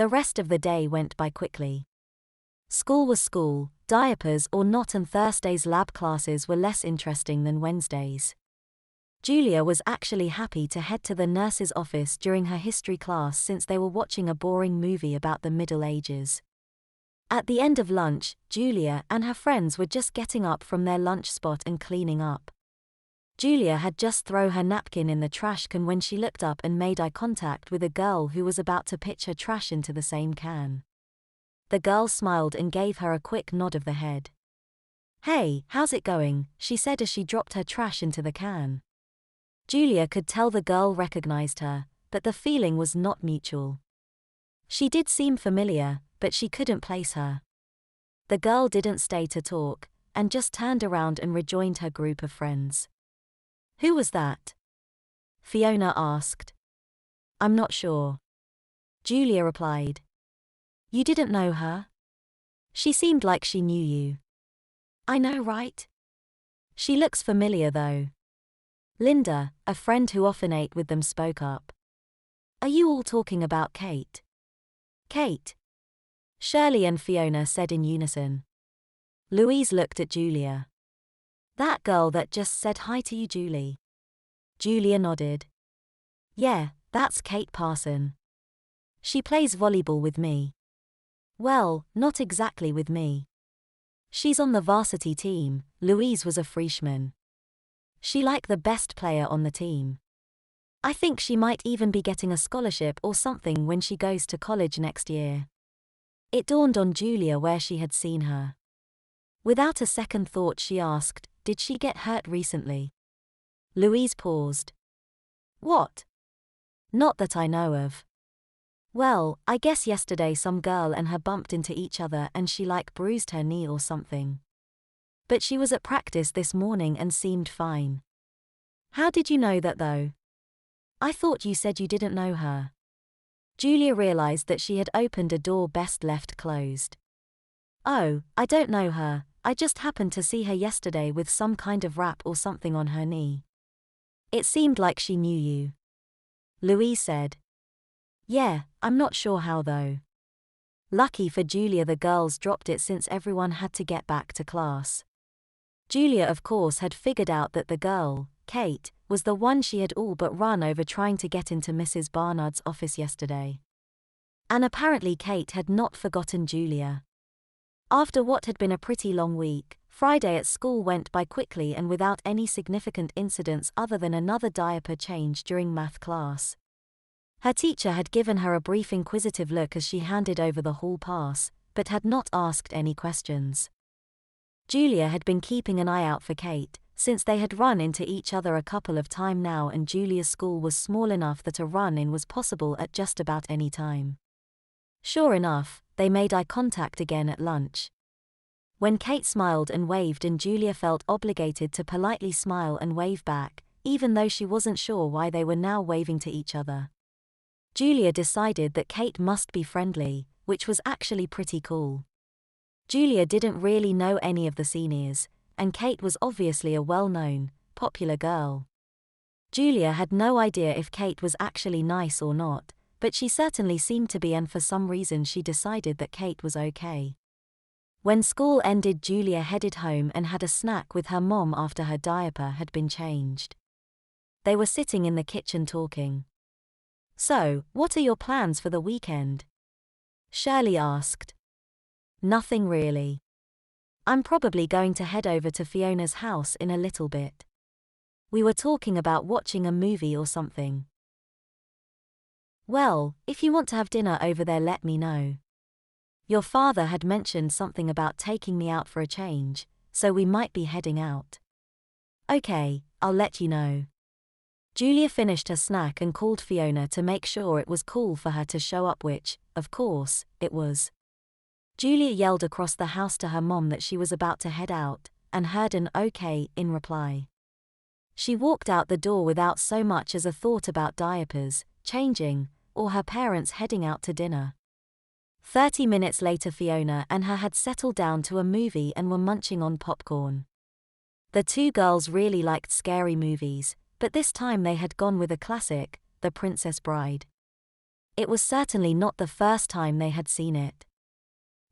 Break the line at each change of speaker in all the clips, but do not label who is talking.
The rest of the day went by quickly. School was school, diapers or not, and Thursday's lab classes were less interesting than Wednesdays. Julia was actually happy to head to the nurse's office during her history class since they were watching a boring movie about the Middle Ages. At the end of lunch, Julia and her friends were just getting up from their lunch spot and cleaning up. Julia had just thrown her napkin in the trash can when she looked up and made eye contact with a girl who was about to pitch her trash into the same can. The girl smiled and gave her a quick nod of the head. "Hey, how's it going?" she said as she dropped her trash into the can. Julia could tell the girl recognized her, but the feeling was not mutual. She did seem familiar, but she couldn't place her. The girl didn't stay to talk, and just turned around and rejoined her group of friends. "Who was that?" Fiona asked. "I'm not sure." Julia replied. "You didn't know her? She seemed like she knew you." "I know, right? She looks familiar though." Linda, a friend who often ate with them, spoke up. "Are you all talking about Kate?" "Kate?" Shirley and Fiona said in unison. Louise looked at Julia. "That girl that just said hi to you, Julie?" Julia nodded. "Yeah, that's Kate Parson. She plays volleyball with me." "Well, not exactly with me. She's on the varsity team." Louise was a freshman. "She like the best player on the team. I think she might even be getting a scholarship or something when she goes to college next year." It dawned on Julia where she had seen her. Without a second thought she asked, "Did she get hurt recently?" Louise paused. "What?" "Not that I know of." "Well, I guess yesterday some girl and her bumped into each other and she like bruised her knee or something. But she was at practice this morning and seemed fine." "How did you know that though? I thought you said you didn't know her." Julia realized that she had opened a door best left closed. "Oh, I don't know her, I just happened to see her yesterday with some kind of wrap or something on her knee. It seemed like she knew you." Louise said. "Yeah, I'm not sure how though." Lucky for Julia the girls dropped it since everyone had to get back to class. Julia of course had figured out that the girl, Kate, was the one she had all but run over trying to get into Mrs. Barnard's office yesterday. And apparently Kate had not forgotten Julia. After what had been a pretty long week, Friday at school went by quickly and without any significant incidents other than another diaper change during math class. Her teacher had given her a brief inquisitive look as she handed over the hall pass, but had not asked any questions. Julia had been keeping an eye out for Kate, since they had run into each other a couple of times now, and Julia's school was small enough that a run-in was possible at just about any time. Sure enough, they made eye contact again at lunch. When Kate smiled and waved, and Julia felt obligated to politely smile and wave back, even though she wasn't sure why they were now waving to each other. Julia decided that Kate must be friendly, which was actually pretty cool. Julia didn't really know any of the seniors, and Kate was obviously a well-known, popular girl. Julia had no idea if Kate was actually nice or not, but she certainly seemed to be, and for some reason she decided that Kate was okay. When school ended, Julia headed home and had a snack with her mom after her diaper had been changed. They were sitting in the kitchen talking. "So, what are your plans for the weekend?" Shirley asked. "Nothing really. I'm probably going to head over to Fiona's house in a little bit. We were talking about watching a movie or something." "Well, if you want to have dinner over there, let me know. Your father had mentioned something about taking me out for a change, so we might be heading out." "Okay, I'll let you know." Julia finished her snack and called Fiona to make sure it was cool for her to show up, which, of course, it was. Julia yelled across the house to her mom that she was about to head out, and heard an "okay" in reply. She walked out the door without so much as a thought about diapers, changing, or her parents heading out to dinner. 30 minutes later, Fiona and her had settled down to a movie and were munching on popcorn. The two girls really liked scary movies, but this time they had gone with a classic, The Princess Bride. It was certainly not the first time they had seen it.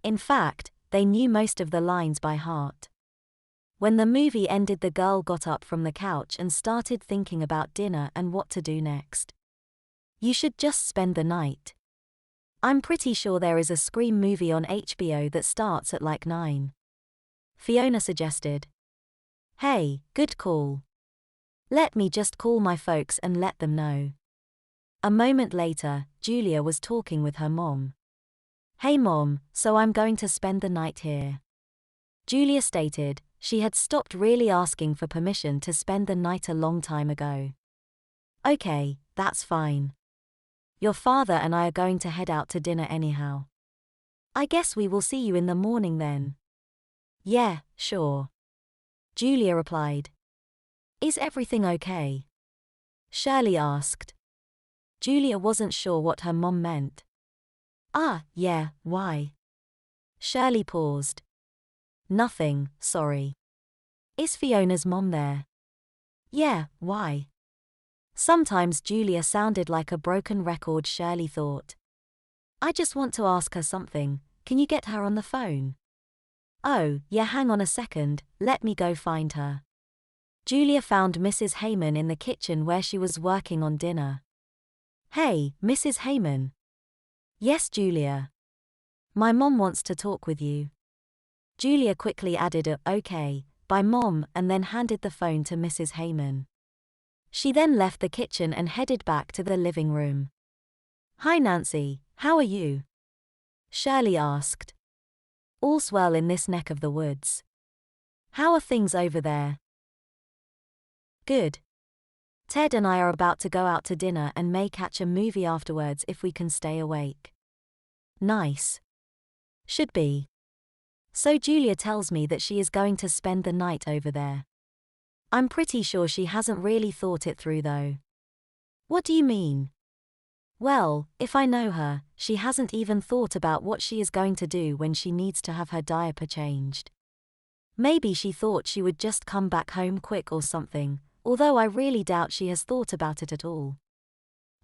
In fact, they knew most of the lines by heart. When the movie ended, the girl got up from the couch and started thinking about dinner and what to do next. You should just spend the night. I'm pretty sure there is a Scream movie on HBO that starts at like 9. Fiona suggested. Hey, good call. Let me just call my folks and let them know. A moment later, Julia was talking with her mom. Hey mom, so I'm going to spend the night here. Julia stated she had stopped really asking for permission to spend the night a long time ago. Okay, that's fine. Your father and I are going to head out to dinner anyhow. I guess we will see you in the morning then. Yeah, sure. Julia replied. Is everything okay? Shirley asked. Julia wasn't sure what her mom meant. Yeah, why? Shirley paused. Nothing, sorry. Is Fiona's mom there? Yeah, why? Sometimes Julia sounded like a broken record, Shirley thought. I just want to ask her something, can you get her on the phone? Oh, yeah, hang on a second, let me go find her. Julia found Mrs. Heyman in the kitchen where she was working on dinner. Hey, Mrs. Heyman. Yes, Julia. My mom wants to talk with you. Julia quickly added a okay by mom and then handed the phone to Mrs. Heyman. She then left the kitchen and headed back to the living room. Hi Nancy, how are you? Shirley asked. All's well in this neck of the woods. How are things over there? Good. Ted and I are about to go out to dinner and may catch a movie afterwards if we can stay awake. Nice. Should be. So Julia tells me that she is going to spend the night over there. I'm pretty sure she hasn't really thought it through though. What do you mean? Well, if I know her, she hasn't even thought about what she is going to do when she needs to have her diaper changed. Maybe she thought she would just come back home quick or something, although I really doubt she has thought about it at all.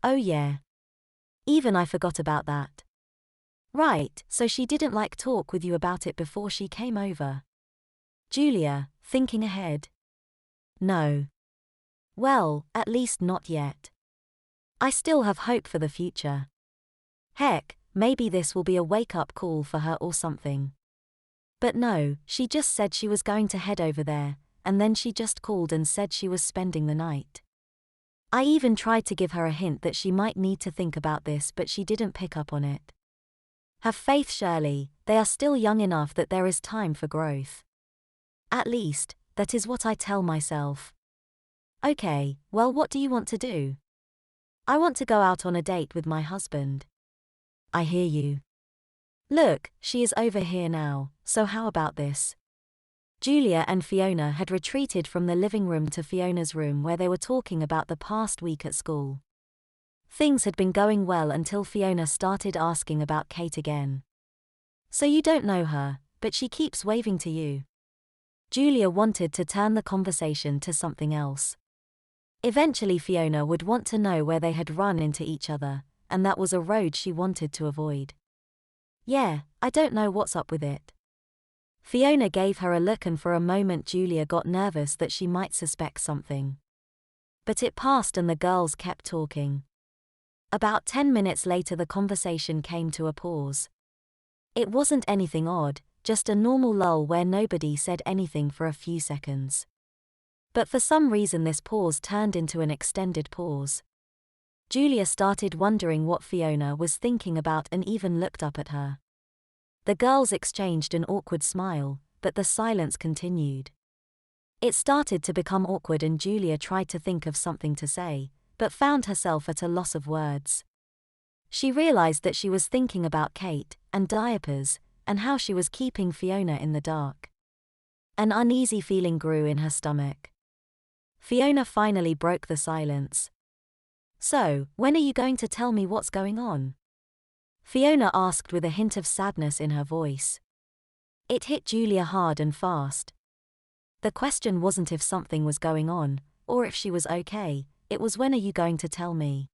Oh yeah. Even I forgot about that. Right, so she didn't talk with you about it before she came over? Julia, thinking ahead. No. Well, at least not yet. I still have hope for the future. Heck, maybe this will be a wake-up call for her or something. But no, she just said she was going to head over there, and then she just called and said she was spending the night. I even tried to give her a hint that she might need to think about this, but she didn't pick up on it. Have faith, Shirley, they are still young enough that there is time for growth. At least, that is what I tell myself. Okay, well, what do you want to do? I want to go out on a date with my husband. I hear you. Look, she is over here now, so how about this? Julia and Fiona had retreated from the living room to Fiona's room where they were talking about the past week at school. Things had been going well until Fiona started asking about Kate again. So you don't know her, but she keeps waving to you. Julia wanted to turn the conversation to something else. Eventually Fiona would want to know where they had run into each other, and that was a road she wanted to avoid. Yeah, I don't know what's up with it. Fiona gave her a look and for a moment Julia got nervous that she might suspect something. But it passed and the girls kept talking. About 10 minutes later the conversation came to a pause. It wasn't anything odd, just a normal lull where nobody said anything for a few seconds. But for some reason this pause turned into an extended pause. Julia started wondering what Fiona was thinking about and even looked up at her. The girls exchanged an awkward smile, but the silence continued. It started to become awkward and Julia tried to think of something to say, but found herself at a loss of words. She realized that she was thinking about Kate, and diapers, and how she was keeping Fiona in the dark. An uneasy feeling grew in her stomach. Fiona finally broke the silence. So, when are you going to tell me what's going on? Fiona asked with a hint of sadness in her voice. It hit Julia hard and fast. The question wasn't if something was going on, or if she was okay, it was when are you going to tell me?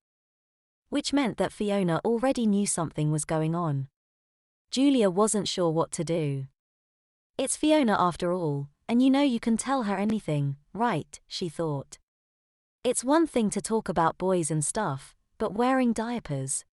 which meant that Fiona already knew something was going on. Julia wasn't sure what to do. It's Fiona after all, and you can tell her anything, right? She thought. It's one thing to talk about boys and stuff, but wearing diapers.